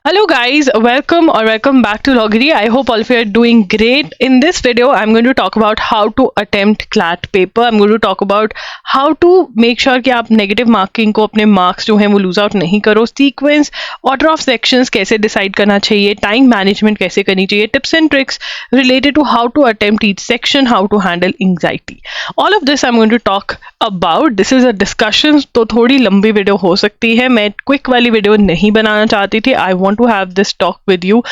Hello guys, welcome back to Loggery. I hope all of you are doing great. In this video, I'm going to talk about how to attempt CLAT paper. I'm going to talk about how to make sure कि आप negative marking को अपने marks जो हैं वो lose out नहीं करो. Sequence, order of sections कैसे decide करना चाहिए, time management कैसे करनी चाहिए, tips and tricks related to how to attempt each section, how to handle anxiety. All of this I'm going to talk about. This is a discussion, तो थोड़ी लंबी video हो सकती है. मैं क्विक वाली वीडियो नहीं बनाना चाहती थी. I want to have this talk with you.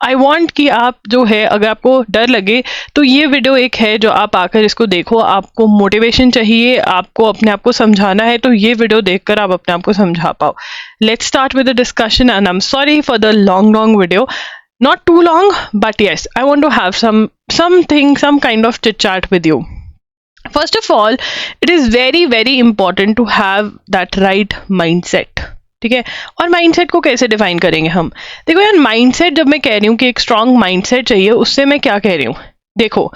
I want कि आप जो है, अगर आपको डर लगे तो ये वीडियो एक है जो आप आकर इसको देखो. आपको मोटिवेशन चाहिए, आपको अपने आप को समझाना है, तो ये वीडियो देखकर आप अपने आप को समझा पाओ. Let's start with the discussion and I am sorry for the long video. Not too long, but yes, I want to have some kind of chit chat with you. First of all, it is very important to have that right mindset. ठीक है. और mindset को कैसे define करेंगे हम? देखो यार, mindset जब मैं कह रही हूँ कि एक स्ट्रांग माइंडसेट चाहिए, उससे मैं क्या कह रही हूँ? देखो,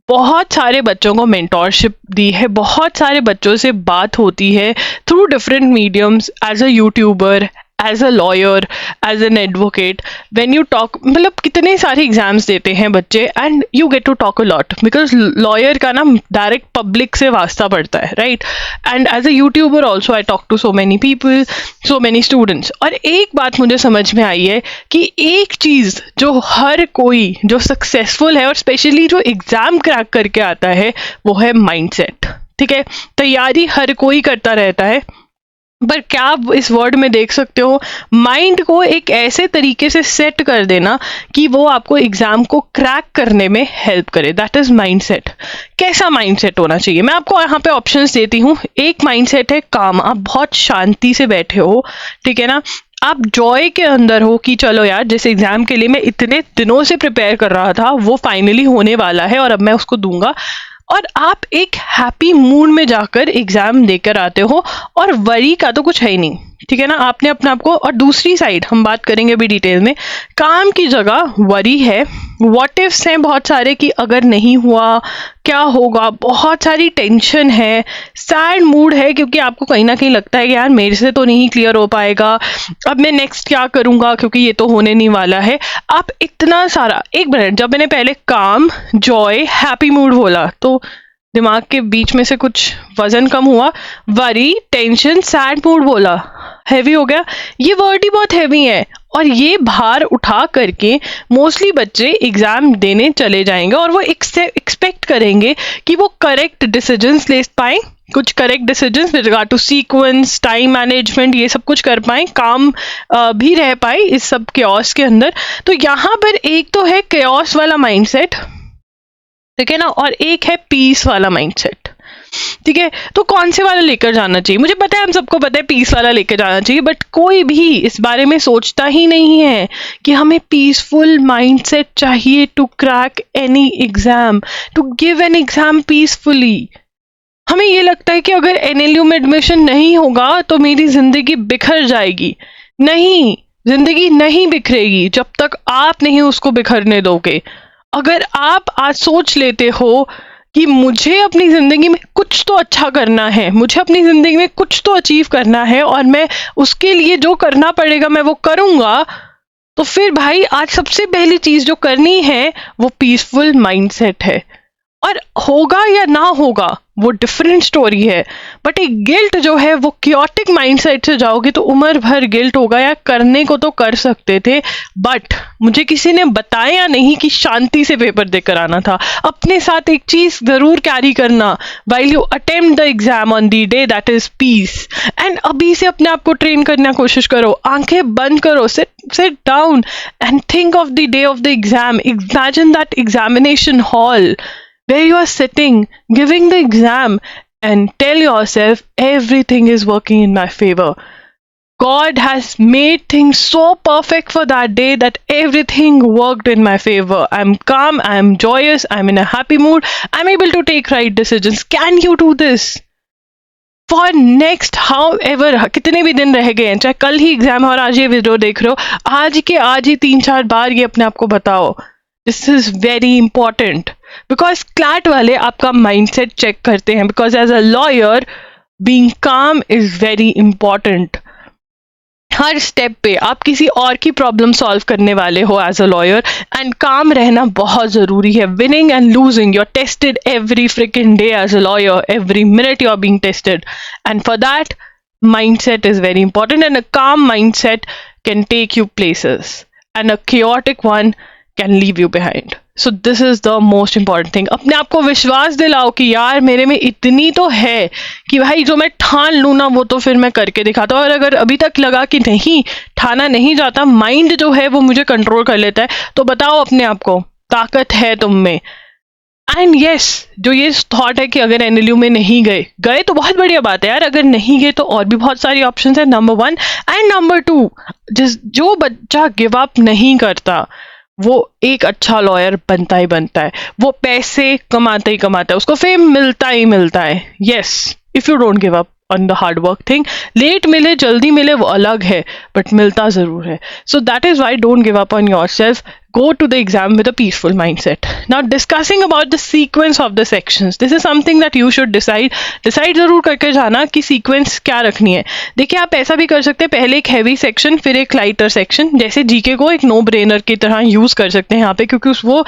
बहुत सारे बच्चों को मेंटोरशिप दी है, बहुत सारे बच्चों से बात होती है through different mediums, as a YouTuber, as a lawyer, as an advocate. When you talk, मतलब कितने सारे एग्जाम्स देते हैं बच्चे and you get to talk a lot, because lawyer का ना डायरेक्ट पब्लिक से वास्ता पड़ता है, right? And as a YouTuber also I talk to so many people, so many students. और एक बात मुझे समझ में आई है कि एक चीज़ जो हर कोई जो सक्सेसफुल है और स्पेशली जो एग्जाम क्रैक करके आता है, वो है माइंडसेट. ठीक है. तैयारी हर कोई करता रहता है, पर क्या आप इस वर्ड में देख सकते हो, माइंड को एक ऐसे तरीके से सेट कर देना कि वो आपको एग्जाम को क्रैक करने में हेल्प करे. That is mindset. कैसा माइंडसेट होना चाहिए? मैं आपको यहाँ पे ऑप्शंस देती हूँ. एक माइंडसेट है काम, आप बहुत शांति से बैठे हो, ठीक है ना, आप जॉय के अंदर हो कि चलो यार, जिस एग्जाम के लिए मैं इतने दिनों से प्रिपेयर कर रहा था वो फाइनली होने वाला है और अब मैं उसको दूंगा. और आप एक हैप्पी मूड में जाकर एग्जाम देकर आते हो और वरी का तो कुछ है ही नहीं, ठीक है ना. आपने अपने आप को, और दूसरी साइड हम बात करेंगे अभी डिटेल में, काम की जगह वरी है, व्हाट इफ्स हैं बहुत सारे कि अगर नहीं हुआ क्या होगा, बहुत सारी टेंशन है, सैड मूड है क्योंकि आपको कहीं ना कहीं लगता है कि यार मेरे से तो नहीं क्लियर हो पाएगा, अब मैं नेक्स्ट क्या करूँगा क्योंकि ये तो होने नहीं वाला है. आप इतना सारा, एक मिनट, जब मैंने पहले काम, जॉय, हैप्पी मूड बोला तो दिमाग के बीच में से कुछ वजन कम हुआ. वरी, टेंशन, सैड मूड बोला, हैवी हो गया. ये वर्ड ही बहुत हैवी है और ये भार उठा करके मोस्टली बच्चे एग्जाम देने चले जाएंगे और वो एक्सपेक्ट करेंगे कि वो करेक्ट डिसीजंस ले पाएं, कुछ correct decisions with regard to sequence, time management, ये सब कुछ कर पाएं, काम भी रह पाए इस सब केओस के अंदर. तो यहाँ पर एक तो है केओस वाला माइंडसेट, ठीक है ना, और एक है पीस वाला माइंडसेट. ठीक है. तो कौन से वाला लेकर जाना चाहिए? मुझे पता है, हम सबको पता है पीस वाला लेकर जाना चाहिए, बट कोई भी इस बारे में सोचता ही नहीं है कि हमें पीसफुल माइंडसेट चाहिए to crack any exam, to give an exam peacefully. हमें ये लगता है कि अगर एनएलयू में एडमिशन नहीं होगा तो मेरी जिंदगी बिखर जाएगी. नहीं, जिंदगी नहीं बिखरेगी जब तक आप नहीं उसको बिखरने दोगे. अगर आप आज सोच लेते हो कि मुझे अपनी ज़िंदगी में कुछ तो अच्छा करना है, मुझे अपनी ज़िंदगी में कुछ तो अचीव करना है और मैं उसके लिए जो करना पड़ेगा मैं वो करूँगा, तो फिर भाई आज सबसे पहली चीज़ जो करनी है वो पीसफुल माइंडसेट है. और होगा या ना होगा वो डिफरेंट स्टोरी है, बट एक गिल्ट जो है वो क्योटिक माइंडसेट से जाओगे तो उम्र भर गिल्ट होगा. यार करने को तो कर सकते थे, बट मुझे किसी ने बताया नहीं कि शांति से पेपर देकर आना था. अपने साथ एक चीज जरूर कैरी करना while you attempt the exam on the day, that is peace. And अभी से अपने आप को ट्रेन करने की कोशिश करो, आंखें बंद करो, sit down and think of the day of the exam. Imagine that examination hall where you are sitting, giving the exam, and tell yourself everything is working in my favor. God has made things so perfect for that day that everything worked in my favor. I'm calm, I'm joyous, I'm in a happy mood, I'm able to take right decisions. Can you do this? For next however कितने भी दिन रह गए हैं, चाहे कल ही exam और आज ये वीडियो देख रहे हो, आज के आज ही 3-4 बार ये अपने आप को बताओ. This is very important because CLAT वाले आपका माइंडसेट चेक करते हैं, because as a lawyer being calm is very important. हर स्टेप पे आप किसी और की प्रॉब्लम सॉल्व करने वाले हो एज अ लॉयर, एंड काम रहना बहुत ज़रूरी है. Winning and losing, you are tested every freaking day as a lawyer, every minute you are being tested, and for that mindset is very important, and a calm mindset can take you places and a chaotic one can leave you behind. So this is the most important thing. अपने आप को विश्वास दिलाओ कि यार मेरे में इतनी तो है कि भाई जो मैं ठान लूँ ना वो तो फिर मैं करके दिखाता हूँ. और अगर अभी तक लगा कि नहीं, ठाना नहीं जाता, माइंड जो है वो मुझे कंट्रोल कर लेता है, तो बताओ अपने आप को ताकत है तुम में. एंड यस, जो ये थॉट है कि अगर एनएलयू में नहीं गए तो बहुत बढ़िया बात है यार. अगर नहीं गए तो और भी बहुत सारी ऑप्शंस है, नंबर 1. एंड नंबर 2, जो बच्चा गिव अप नहीं करता वो एक अच्छा लॉयर बनता ही बनता है. वो पैसे कमाता ही कमाता है, उसको फेम मिलता ही मिलता है. Yes, if you don't give up on the hard work thing. Late मिले जल्दी मिले वो अलग है, बट मिलता जरूर है. So that is why don't give up on yourself. Go to the exam with a peaceful mindset. Now discussing about the sequence of the sections. This is something that you should decide. Decide जरूर करके जाना कि sequence क्या रखनी है. देखिए आप ऐसा भी कर सकते हैं, पहले एक heavy section फिर एक lighter section. जैसे जीके को एक no brainer की तरह यूज कर सकते हैं यहाँ पे, क्योंकि वो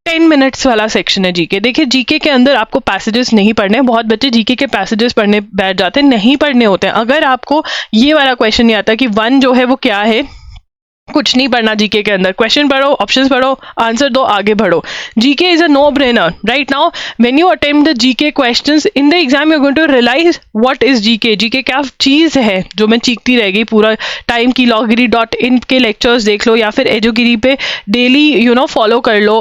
10 मिनट्स वाला सेक्शन है जीके. देखिए जीके के अंदर आपको पैसेजेस नहीं पढ़ने. बहुत बच्चे जीके के पैसेजेस पढ़ने बैठ जाते हैं, नहीं पढ़ने होते हैं. अगर आपको ये वाला क्वेश्चन नहीं आता कि 1 जो है वो क्या है, कुछ नहीं पढ़ना जीके के अंदर. क्वेश्चन पढ़ो, ऑप्शंस पढ़ो, आंसर दो, आगे बढ़ो. GK is a no brainer. Right now when you attempt the GK questions in the exam you are going to realise what is GK. GK क्या चीज है जो मैं चीखती रह गई पूरा टाइम की. loggery.in के लेक्चर्स देख लो या फिर एजुगिरी पे डेली फॉलो कर लो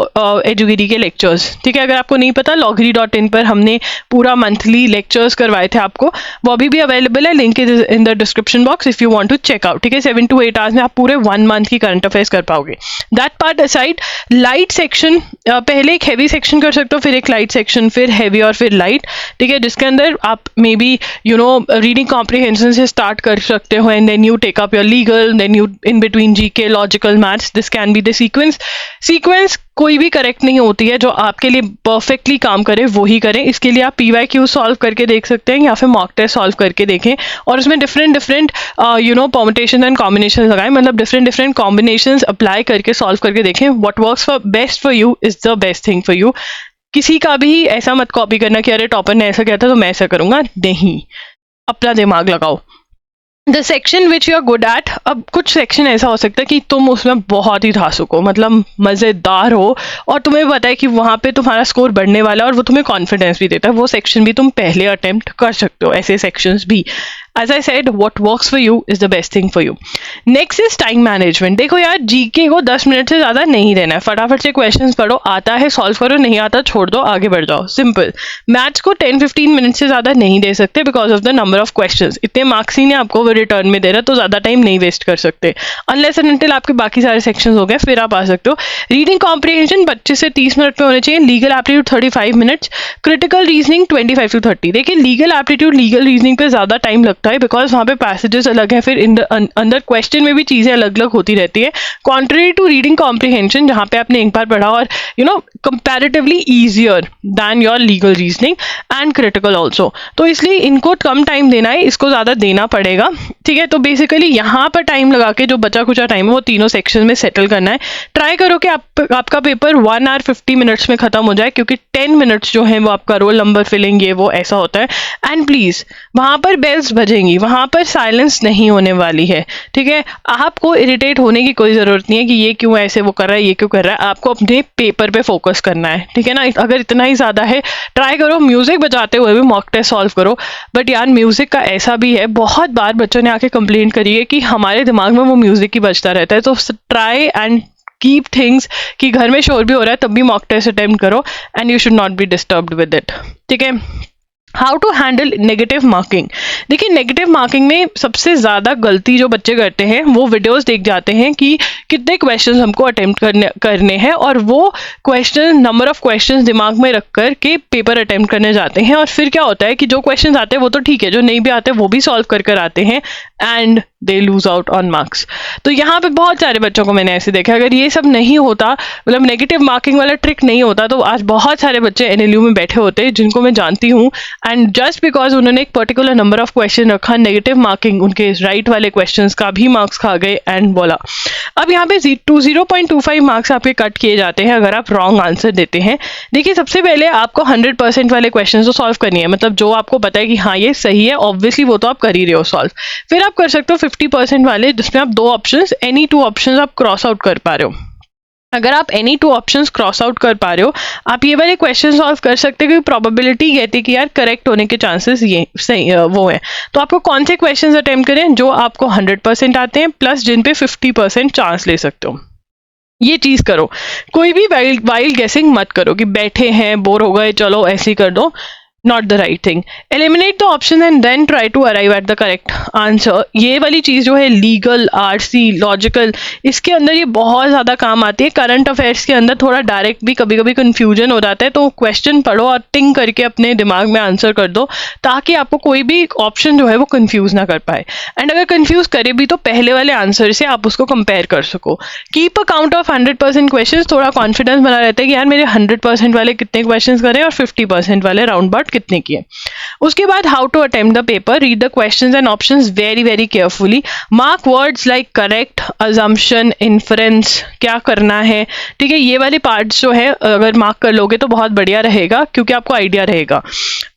एजुगिरी के लेक्चर्स. ठीक है, अगर आपको नहीं पता loggery.in पर हमने पूरा मंथली लेक्चर्स करवाए थे आपको, वो अभी भी अवेलेबल है. Link is in the description box if you want to check out. ठीक है, 7 to 8 आवर्स में आप पूरे 1 मंथ की करंट अफेयर्स कर पाओगे. That part aside, light section, पहले एक हैवी सेक्शन कर सकते हो, फिर एक लाइट सेक्शन, फिर हैवी और फिर लाइट. ठीक है, जिसके अंदर आप मे बी रीडिंग कॉम्प्रिहेंशन से स्टार्ट कर सकते हो, and then you take up your legal, then you in between GK, logical, maths. This can be the sequence. कोई भी करेक्ट नहीं होती है, जो आपके लिए परफेक्टली काम करे वो ही करें. इसके लिए आप PYQ सॉल्व करके देख सकते हैं या फिर मॉक टेस्ट सॉल्व करके देखें, और उसमें डिफरेंट परम्यूटेशन एंड कॉम्बिनेशन लगाएं. मतलब डिफरेंट कॉम्बिनेशंस अप्लाई करके सॉल्व करके देखें. What works for best for you is the best thing for you. किसी का भी ऐसा मत कॉपी करना कि अरे टॉपर ने ऐसा किया था तो मैं ऐसा करूंगा. नहीं, अपना दिमाग लगाओ. The section which you are good at. अब कुछ सेक्शन ऐसा हो सकता है कि तुम उसमें बहुत ही धांसुक हो, मतलब मज़ेदार हो, और तुम्हें पता है कि वहाँ पे तुम्हारा स्कोर बढ़ने वाला है और वो तुम्हें कॉन्फिडेंस भी देता है. वो सेक्शन भी तुम पहले अटेम्प्ट कर सकते हो. ऐसे सेक्शंस भी, as I said, what works for you is the best thing for you. Next is time management. देखो यार, जीके को 10 मिनट से ज़्यादा नहीं देना है. फटाफट से क्वेश्चंस पढ़ो, आता है सॉल्व करो, नहीं आता छोड़ दो, आगे बढ़ जाओ. सिंपल. मैथ्स को 10-15 मिनट से ज़्यादा नहीं दे सकते because of the number of questions. इतने मार्क्स ही नहीं आपको वो रिटर्न में दे रहा, तो ज़्यादा टाइम नहीं वेस्ट कर सकते. अनलेस एंड अनटिल आपके बाकी सारे सेक्शंस हो गए, फिर आप आ सकते हो. रीडिंग कॉम्प्रिहेंशन 25 से 30 मिनट में होने चाहिए. Legal aptitude 35 minutes. Critical reasoning 25 to 30. देखिए लीगल एप्टीट्यूड, लीगल रीजनिंग पे ज़्यादा टाइम लगता है बिकॉज वहाँ पे पैसेजेस अलग है, फिर अंदर क्वेश्चन में भी चीज़ें अलग अलग होती रहती है. कॉन्ट्ररी टू रीडिंग कॉम्प्रिहेंशन, जहाँ पे आपने एक बार पढ़ा और comparatively easier then your legal reasoning and critical also. तो इसलिए इनको कम टाइम देना है, इसको ज़्यादा देना पड़ेगा. ठीक है, तो बेसिकली यहाँ पर टाइम लगा के जो बचा कुचा टाइम है वो तीनों सेक्शन में सेटल करना है. ट्राई करो कि आपका पेपर 1 hour 50 मिनट्स में खत्म हो जाए, क्योंकि 10 मिनट्स जो है वो आपका रोल नंबर फिलिंग, ये वो ऐसा होता है. एंड प्लीज वहाँ पर बेल्स बजेंगी, वहाँ पर साइलेंस नहीं होने वाली है. ठीक है, आपको इरिटेट होने की कोई ज़रूरत नहीं है कि ये क्यों ऐसे वो कर रहा है, ये क्यों कर रहा है. आपको अपने पेपर पे फोकस करना है. ठीक है ना, अगर इतना ही ज़्यादा है, ट्राई करो म्यूज़िक बजाते हुए भी मॉक टेस्ट सॉल्व करो. बट यार म्यूज़िक का ऐसा भी है, बहुत बार बच्चों ने आके कंप्लेंट करी है कि हमारे दिमाग में वो म्यूज़िक ही बजता रहता है. तो ट्राई एंड कीप थिंग्स कि घर में शोर भी हो रहा है तब भी मॉक टेस्ट अटेम्प्ट करो, and you should not be disturbed with it. ठीक है. How to handle negative marking. देखिए नेगेटिव मार्किंग में सबसे ज़्यादा गलती जो बच्चे करते हैं वो वीडियोस देख जाते हैं कि कितने क्वेश्चंस हमको अटेम्प्ट करने हैं, और वो क्वेश्चन, नंबर ऑफ क्वेश्चंस दिमाग में रख कर के पेपर अटेम्प्ट करने जाते हैं. और फिर क्या होता है कि जो क्वेश्चंस आते हैं वो तो ठीक है, जो नहीं भी आते वो भी सॉल्व कर आते हैं. And they lose out on marks. तो यहाँ पे बहुत सारे बच्चों को मैंने ऐसे देखा, अगर ये सब नहीं होता, मतलब नेगेटिव मार्किंग वाला ट्रिक नहीं होता, तो आज बहुत सारे बच्चे NLU में बैठे होते जिनको मैं जानती हूँ, एंड जस्ट बिकॉज उन्होंने एक पर्टिकुलर नंबर ऑफ क्वेश्चन रखा, नेगेटिव मार्किंग उनके राइट वाले क्वेश्चन का भी मार्क्स खा गए एंड बोला। अब यहाँ पे 0.25 मार्क्स आपके कट किए जाते हैं अगर आप रॉन्ग आंसर देते हैं। देखिए, सबसे पहले आपको 100% वाले क्वेश्चन तो सॉल्व करनी है, मतलब जो आपको पता है कि हाँ ये सही है, ऑब्वियसली वो तो आप कर ही रहे हो सॉल्व। फिर आप कर सकते हो 50% वाले, जिसमें आप 2 ऑप्शंस, एनी 2 ऑप्शंस आप क्रॉस आउट कर पा रहे हो। अगर आप एनी 2 ऑप्शंस क्रॉस आउट कर पा रहे हो, आप ये वाले क्वेश्चन सॉल्व कर सकते हो, क्योंकि प्रोबेबिलिटी कहती है कि यार करेक्ट होने के चांसेस ये सही वो है। तो आपको कौन से क्वेश्चंस अटेम्प्ट करें, जो आपको 100% आते हैं प्लस जिन पे 50% चांस ले सकते हो। ये चीज करो, कोई भी वाइल्ड गेसिंग मत करो कि बैठे हैं बोर हो गए चलो ऐसे ही कर दो, not the right thing. Eliminate the option and then try to arrive at the correct answer. ये वाली चीज जो है लीगल, RC, लॉजिकल, इसके अंदर ये बहुत ज्यादा काम आती है। करंट अफेयर्स के अंदर थोड़ा डायरेक्ट भी कभी कभी कंफ्यूजन हो जाता है, तो क्वेश्चन पढ़ो और थिंक करके अपने दिमाग में आंसर कर दो, ताकि आपको कोई भी ऑप्शन जो है वो कंफ्यूज ना कर पाए। एंड अगर कंफ्यूज करे भी तो पहले वाले आंसर से आप उसको कंपेयर कर सको। Keep a count of 100% question, थोड़ा कॉन्फिडेंस बना रहता है कि यार मेरे 100% वाले कितने क्वेश्चन करें और 50% वाले राउंड अबाउट कितने किए। उसके बाद how to attempt the paper, read the questions and options very very carefully, mark words like correct, assumption, inference, क्या करना है, ठीक है। ये वाले पार्ट्स जो है अगर मार्क कर लोगे तो बहुत बढ़िया रहेगा, क्योंकि आपको आइडिया रहेगा।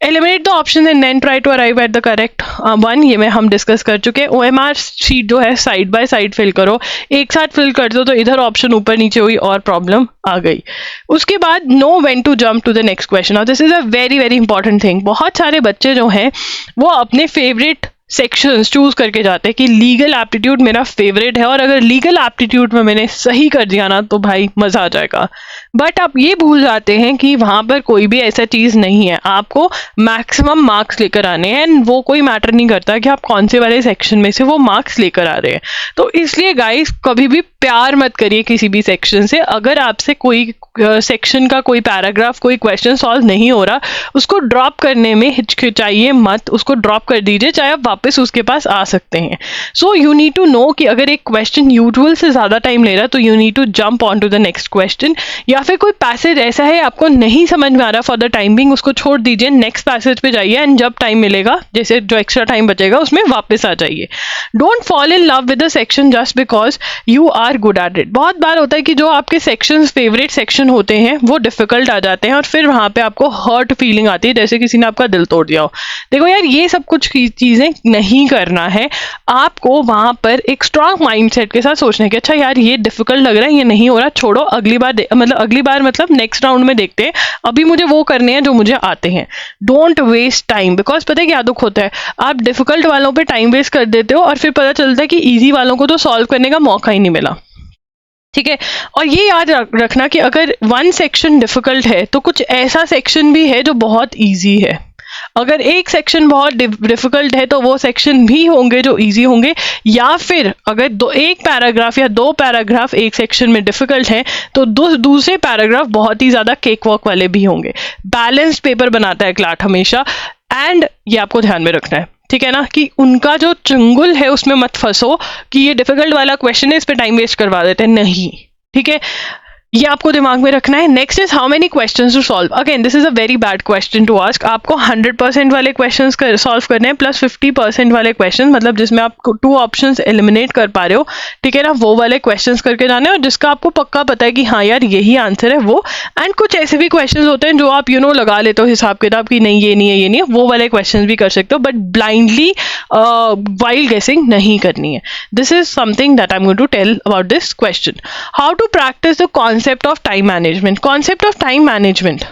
Eliminate the option and then try to arrive at the correct one, ये में हम डिस्कस कर चुके हैं। OMR शीट जो है साइड बाय साइड फिल करो, एक साथ फिल कर दो तो इधर ऑप्शन ऊपर नीचे हुई और प्रॉब्लम आ गई। उसके बाद know when to jump to the next question, और this is a very very important thing. बहुत सारे बच्चे जो हैं वो अपने फेवरेट सेक्शंस चूज करके जाते हैं कि लीगल एप्टीट्यूड मेरा फेवरेट है, और अगर लीगल एप्टीट्यूड में मैंने सही कर दिया ना तो भाई मजा आ जाएगा। बट आप ये भूल जाते हैं कि वहां पर कोई भी ऐसा चीज नहीं है, आपको मैक्सिमम मार्क्स लेकर आने हैं, एंड वो कोई मैटर नहीं करता कि आप कौन से वाले सेक्शन में से वो मार्क्स लेकर आ रहे हैं। तो इसलिए गाइस कभी भी प्यार मत करिए किसी भी सेक्शन से। अगर आपसे कोई सेक्शन का कोई पैराग्राफ, कोई क्वेश्चन सॉल्व नहीं हो रहा, उसको ड्रॉप करने में हिचकिचाइए मत, उसको ड्रॉप कर दीजिए, चाहे आप वापस उसके पास आ सकते हैं। So you need to know कि अगर एक क्वेश्चन यूजुअल से ज्यादा टाइम ले रहा है तो you need to jump on to the next question, या फिर कोई पैसेज ऐसा है आपको नहीं समझ में आ रहा फॉर द टाइम बिंग, उसको छोड़ दीजिए, नेक्स्ट पैसेज पे जाइए, एंड जब टाइम मिलेगा, जैसे जो एक्स्ट्रा टाइम बचेगा उसमें वापस आ जाइए। Don't fall in love with the section just because you are good at it. बहुत बार होता है कि जो आपके सेक्शन फेवरेट सेक्शन होते हैं वो डिफिकल्ट आ जाते हैं, और फिर वहां पे आपको हर्ट फीलिंग आती है, जैसे किसी ने आपका दिल तोड़ दिया हो। देखो यार, ये सब कुछ चीजें नहीं करना है, आपको वहां पर एक स्ट्रांग माइंडसेट के साथ सोचना है कि अच्छा यार ये डिफिकल्ट लग रहा है, ये नहीं हो रहा, छोड़ो, अगली बार मतलब नेक्स्ट राउंड में देखते हैं, अभी मुझे वो करने हैं जो मुझे आते हैं। डोंट वेस्ट टाइम, बिकॉज पता है क्या दुख होता है, आप डिफिकल्ट वालों पे टाइम वेस्ट कर देते हो और फिर पता चलता है कि इजी वालों को तो सॉल्व करने का मौका ही नहीं मिला, ठीक है। और ये याद रखना कि अगर वन सेक्शन डिफिकल्ट है तो कुछ ऐसा सेक्शन भी है जो बहुत इजी है। अगर एक सेक्शन बहुत डिफिकल्ट है तो वो सेक्शन भी होंगे जो इजी होंगे, या फिर अगर एक पैराग्राफ या 2 पैराग्राफ एक सेक्शन में डिफिकल्ट है तो दूसरे पैराग्राफ बहुत ही ज्यादा केक वॉक वाले भी होंगे। बैलेंस्ड पेपर बनाता है क्लैट हमेशा, एंड ये आपको ध्यान में रखना है, ठीक है ना, कि उनका जो चंगुल है उसमें मत फंसो कि ये डिफिकल्ट वाला क्वेश्चन है, इस पे टाइम वेस्ट करवा देते हैं, नहीं, ठीक है। ये आपको दिमाग में रखना है। Next is how many questions to solve. Again this is a very bad question to ask. आपको 100% वाले क्वेश्चंस सॉल्व करने हैं प्लस 50% वाले क्वेश्चन, मतलब जिसमें आप 2 ऑप्शंस एलिमिनेट कर पा रहे हो, ठीक है ना, वो वाले क्वेश्चंस करके जाने, और जिसका आपको पक्का पता है कि हाँ यार यही आंसर है वो। एंड कुछ ऐसे भी क्वेश्चन होते हैं जो आप लगा लेते हो हिसाब किताब की, नहीं ये नहीं है, ये नहीं है, वो वाले क्वेश्चन भी कर सकते हो, बट ब्लाइंडली वाइल्ड गेसिंग नहीं करनी है। This is something that I am going to tell about this question. How to practise the concept of time management. Concept of time management,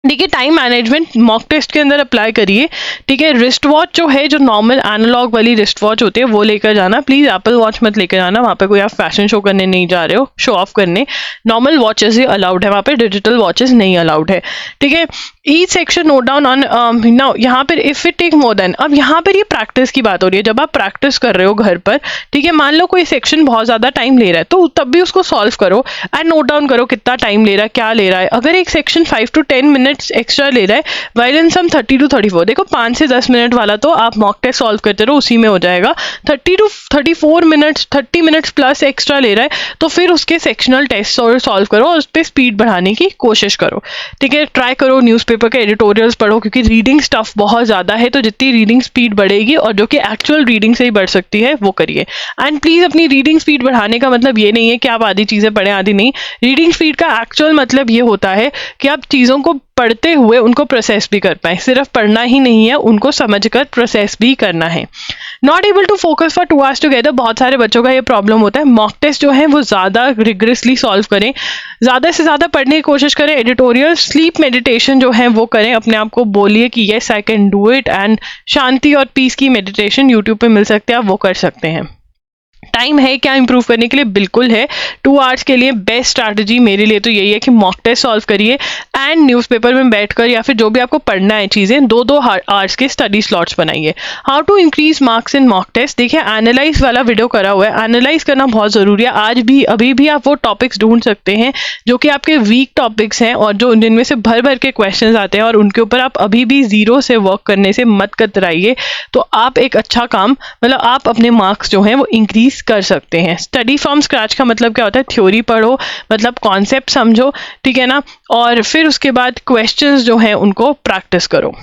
देखिए, टाइम मैनेजमेंट मॉक टेस्ट के अंदर apply करिए, ठीक है। रिस्ट वॉच जो है, जो normal analogue वाली रिस्ट वॉच होती है वो लेकर जाना, प्लीज एप्पल वॉच मत लेकर जाना, वहाँ पे कोई आप फैशन शो करने नहीं जा रहे हो, शो ऑफ करने। नॉर्मल वॉचेस ही अलाउड है वहाँ पे, डिजिटल वॉचेस नहीं अलाउड है, ठीक है। Each section note down on now. यहाँ पर if it take more than, अब यहाँ पर ये प्रैक्टिस की बात हो रही है। जब आप प्रैक्टिस कर रहे हो घर पर, ठीक है, मान लो कोई सेक्शन बहुत ज़्यादा टाइम ले रहा है तो तब भी उसको सॉल्व करो एंड नोट डाउन करो कितना टाइम ले रहा है, क्या ले रहा है। अगर एक सेक्शन 5 to 10 मिनट्स एक्स्ट्रा ले रहा है वाइल इन सम 30 to 34, देखो 5 से 10 मिनट वाला तो आप मॉक टेस्ट सॉल्व करते रहो, उसी में हो जाएगा। 30 to 34 minutes, 30 minutes plus extra ले रहा है तो फिर उसके सेक्शनल टेस्ट सॉल्व करो और उस पर स्पीड बढ़ाने की कोशिश करो, ठीक है। ट्राई करो न्यूज़पेपर के एडिटोरियल्स पढ़ो, क्योंकि रीडिंग स्टफ बहुत ज़्यादा है, तो जितनी रीडिंग स्पीड बढ़ेगी और जो कि एक्चुअल रीडिंग से ही बढ़ सकती है वो करिए। एंड प्लीज़ अपनी रीडिंग स्पीड बढ़ाने का मतलब ये नहीं है कि आप आधी चीज़ें पढ़ें आधी नहीं। रीडिंग स्पीड का एक्चुअल मतलब ये होता है कि आप चीज़ों को पढ़ते हुए उनको प्रोसेस भी कर पाए। सिर्फ पढ़ना ही नहीं है, उनको समझकर प्रोसेस भी करना है। Not able to focus for 2 hours together, बहुत सारे बच्चों का ये प्रॉब्लम होता है। मॉक टेस्ट जो है वो ज़्यादा रिग्रेसली सॉल्व करें, ज़्यादा से ज़्यादा पढ़ने की कोशिश करें। एडिटोरियल, स्लीप मेडिटेशन जो है वो करें, अपने आप को बोलिए कि yes I can do it. And शांति और पीस की मेडिटेशन यूट्यूब पे मिल सकते हैं, आप वो कर सकते हैं। टाइम है क्या इंप्रूव करने के लिए? बिल्कुल है। 2 hours के लिए बेस्ट स्ट्रैटेजी मेरे लिए तो यही है कि मॉक टेस्ट सॉल्व करिए एंड न्यूज़पेपर में बैठकर या फिर जो भी आपको पढ़ना है चीज़ें 2-2 hours के स्टडी स्लॉट्स बनाइए। How to increase marks in mock test, देखिए एनालाइज वाला वीडियो करा हुआ है। एनालाइज करना बहुत ज़रूरी है। आज भी अभी भी आप वो टॉपिक्स ढूंढ सकते हैं जो कि आपके वीक टॉपिक्स हैं और जो जिनमें से भर भर के क्वेश्चन आते हैं और उनके ऊपर आप अभी भी ज़ीरो से वर्क करने से मत कतराइए। तो आप एक अच्छा काम, मतलब आप अपने मार्क्स जो हैं वो इंक्रीज कर सकते हैं। स्टडी फ्रॉम स्क्रैच का मतलब क्या होता है? थ्योरी पढ़ो, मतलब कॉन्सेप्ट समझो, ठीक है ना, और फिर उसके बाद क्वेश्चंस जो हैं उनको प्रैक्टिस करो।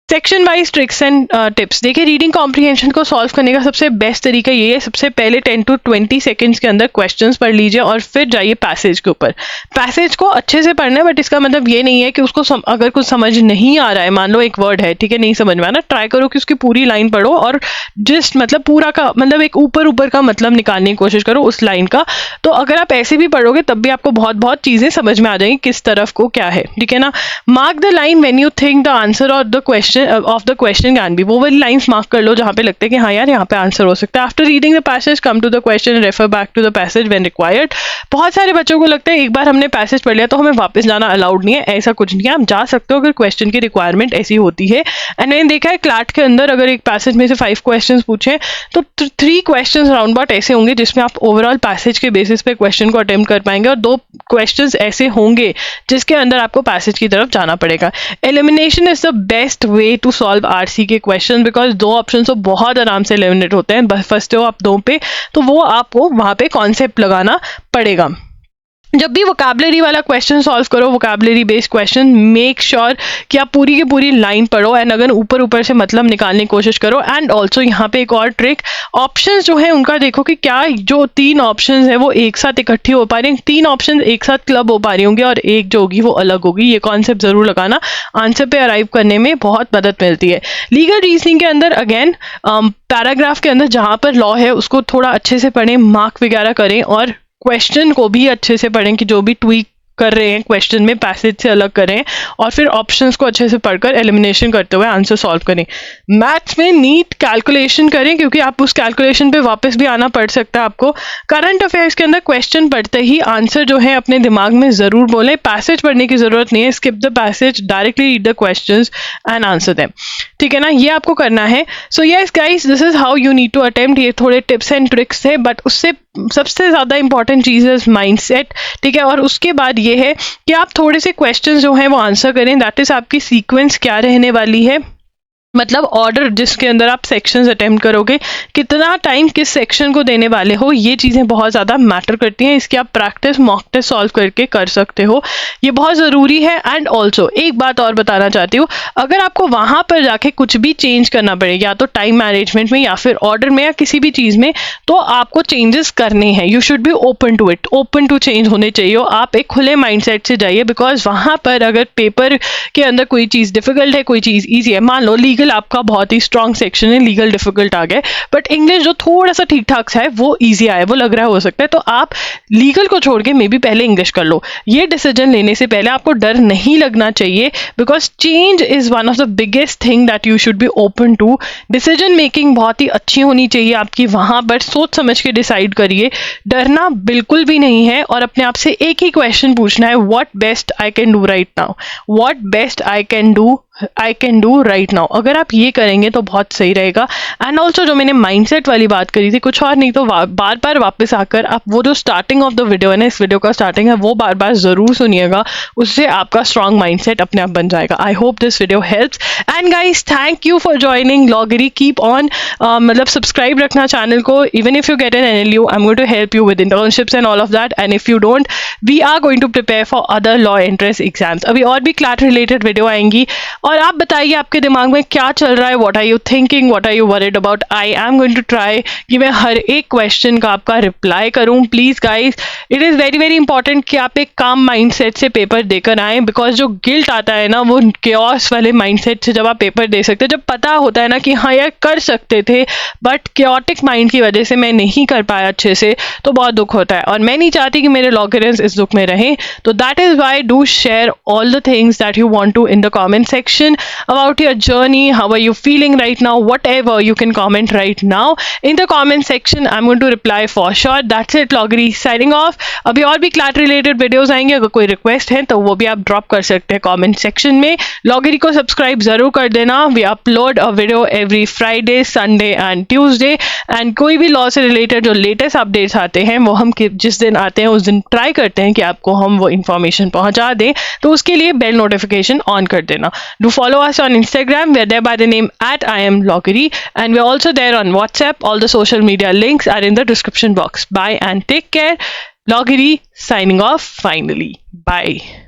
Section wise tricks and tips, देखिए रीडिंग कॉम्प्रिहेंशन को सॉल्व करने का सबसे बेस्ट तरीका ये है, सबसे पहले 10 to 20 सेकंड्स के अंदर क्वेश्चंस पढ़ लीजिए और फिर जाइए पैसेज के ऊपर। पैसेज को अच्छे से पढ़ना है, बट इसका मतलब ये नहीं है कि उसको अगर कुछ समझ नहीं आ रहा है, मान लो एक वर्ड है, ठीक है, नहीं समझ में आना, ट्राई करो कि उसकी पूरी लाइन पढ़ो और जस्ट मतलब पूरा का मतलब एक ऊपर का मतलब निकालने की कोशिश करो उस लाइन का। तो अगर आप ऐसे भी पढ़ोगे तब भी आपको बहुत चीज़ें समझ में आ जाएंगी किस तरफ को क्या है, ठीक है ना। Mark the line when you think the answer or the question of the question can be, वो वाली लाइंस मार्क कर लो जहां पे लगता है कि हाँ यार यहाँ पे आंसर हो सकता है। After reading the passage come to the question, refer back to the passage when required. बहुत सारे बच्चों को लगता है एक बार हमने पैसेज पढ़ लिया तो हमें वापस जाना अलाउड नहीं है, ऐसा कुछ नहीं है। आप जा सकते हो अगर क्वेश्चन की रिक्वायरमेंट ऐसी होती है। एंड मैंने देखा है क्लैट के अंदर अगर एक पैसेज में से 5 क्वेश्चन पूछे तो 3 क्वेश्चन राउंड अबाउट ऐसे होंगे जिसमें आप ओवरऑल पैसेज के बेसिस पे क्वेश्चन को अटेम्प्ट कर पाएंगे और 2 क्वेश्चन ऐसे होंगे जिसके अंदर आपको पैसेज की तरफ जाना पड़ेगा। Elimination is the best way to solve RC के क्वेश्चन, बिकॉज 2 ऑप्शन तो बहुत आराम से एलिमिनेट होते हैं। बस फंसते हो आप 2 पे तो वो आपको वहां पे कॉन्सेप्ट लगाना पड़ेगा। जब भी वोकैबुलरी वाला क्वेश्चन सॉल्व करो, vocabulary based question, make sure कि आप पूरी की पूरी लाइन पढ़ो एंड अगर ऊपर से मतलब निकालने की कोशिश करो। एंड ऑल्सो यहाँ पे एक और ट्रिक, ऑप्शंस जो है उनका देखो कि क्या जो 3 ऑप्शंस है वो एक साथ इकट्ठी हो पा रही हैं, 3 ऑप्शन एक साथ क्लब हो पा रही होंगी और एक जो होगी वो अलग होगी। ये कॉन्सेप्ट जरूर लगाना, आंसर पे अराइव करने में बहुत मदद मिलती है। लीगल रीजनिंग के अंदर अगेन पैराग्राफ के अंदर जहाँ पर लॉ है उसको थोड़ा अच्छे से पढ़ें, मार्क वगैरह करें और क्वेश्चन को भी अच्छे से पढ़ें कि जो भी ट्वीक कर रहे हैं क्वेश्चन में पैसेज से अलग करें और फिर ऑप्शंस को अच्छे से पढ़कर एलिमिनेशन करते हुए आंसर सॉल्व करें। मैथ्स में नीट कैलकुलेशन करें क्योंकि आप उस कैलकुलेशन पे वापस भी आना पड़ सकता है आपको। करंट अफेयर्स के अंदर क्वेश्चन पढ़ते ही आंसर जो है अपने दिमाग में ज़रूर बोलें, पैसेज पढ़ने की ज़रूरत नहीं है। Skip the passage, directly read the questions and answer them, ठीक है ना, ये आपको करना है। So yes guys, this is how you need to attempt. ये थोड़े टिप्स एंड ट्रिक्स थे, बट उससे सबसे ज़्यादा इंपॉर्टेंट चीज़ है माइंडसेट, ठीक है। और उसके बाद ये है कि आप थोड़े से क्वेश्चंस जो हैं वो आंसर करें, दैट इज आपकी सीक्वेंस क्या रहने वाली है, मतलब ऑर्डर जिसके अंदर आप सेक्शंस अटेम्प्ट करोगे, कितना टाइम किस सेक्शन को देने वाले हो, ये चीज़ें बहुत ज़्यादा मैटर करती हैं। इसकी आप प्रैक्टिस मॉक टेस्ट सॉल्व करके कर सकते हो, ये बहुत ज़रूरी है। एंड ऑल्सो एक बात और बताना चाहती हूँ, अगर आपको वहाँ पर जाके कुछ भी चेंज करना पड़ेगा या तो टाइम मैनेजमेंट में या फिर ऑर्डर में या किसी भी चीज़ में, तो आपको चेंजेस करने हैं। You should be open to it, open to change होने चाहिए। आप एक खुले माइंडसेट से जाइए, बिकॉज वहाँ पर अगर पेपर के अंदर कोई चीज़ डिफिकल्ट है, कोई चीज़ ईजी है, मान लो लीगल आपका बहुत ही स्ट्रॉन्ग सेक्शन है, लीगल डिफिकल्ट आ गया, बट इंग्लिश जो थोड़ा सा ठीक ठाक सा है वो ईजी आया, वो लग रहा है हो सकता है, तो आप लीगल को छोड़ के मे बी पहले इंग्लिश कर लो। ये डिसीजन लेने से पहले आपको डर नहीं लगना चाहिए, because change is one of the biggest thing that you should be open to. Decision making बहुत ही अच्छी होनी चाहिए आपकी, वहां पर सोच समझ के डिसाइड करिए, डरना बिल्कुल भी नहीं है, और अपने आप से एक ही क्वेश्चन पूछना है, what best I can do right now, what best I can do right now. अगर आप ये करेंगे तो बहुत सही रहेगा। एंड ऑल्सो जो मैंने माइंडसेट वाली बात करी थी, कुछ और नहीं तो बार बार वापस आकर आप वो जो स्टार्टिंग ऑफ द वीडियो है ना, इस वीडियो का स्टार्टिंग है, वो बार बार जरूर सुनिएगा, उससे आपका स्ट्रॉन्ग माइंडसेट अपने आप बन जाएगा। I hope this video helps, and guys thank you for joining लॉगरी, कीप ऑन, मतलब सब्सक्राइब रखना चैनल को, even if you get an NLU I am going to help you with internships and all of that, and if you don't we are going to prepare for other law entrance exams. अभी और भी CLAT related video आएंगी, और आप बताइए आपके दिमाग में क्या चल रहा है, what are you thinking, what are you worried about. I am going to try कि मैं हर एक क्वेश्चन का आपका रिप्लाई करूं। Please guys, it is very very important कि आप एक काम माइंडसेट से पेपर देकर आए, बिकॉज जो गिल्ट आता है ना, वो केओस वाले माइंडसेट से जब आप पेपर दे सकते हैं, जब पता होता है ना कि हाँ यार कर सकते थे, बट केओटिक माइंड की वजह से मैं नहीं कर पाया अच्छे से, तो बहुत दुख होता है, और मैं नहीं चाहती कि मेरे लॉगरियंस इस दुख में रहें। तो that is why do share all the things that you want to in the comment section about your journey, how are you feeling right now, whatever you can comment right now in the comment section, I'm going to reply for sure. That's it, Loggery signing off. अभी और भी CLAT related videos आएंगे, अगर कोई request है तो वो भी आप ड्रॉप कर सकते हैं कमेंट सेक्शन में। Loggery को सब्सक्राइब जरूर कर देना, we upload a video every Friday, Sunday and Tuesday, and कोई भी लॉ से रिलेटेड जो लेटेस्ट अपडेट्स आते हैं वो हम जिस दिन आते हैं उस दिन ट्राई करते हैं कि आपको हम वो इन्फॉर्मेशन पहुंचा दें, तो उसके लिए बेल नोटिफिकेशन ऑन कर देना। Do follow us on Instagram, we're there by the name @IamLoggery, and we're also there on WhatsApp. All the social media links are in the description box. Bye and take care. Loggery signing off finally. Bye.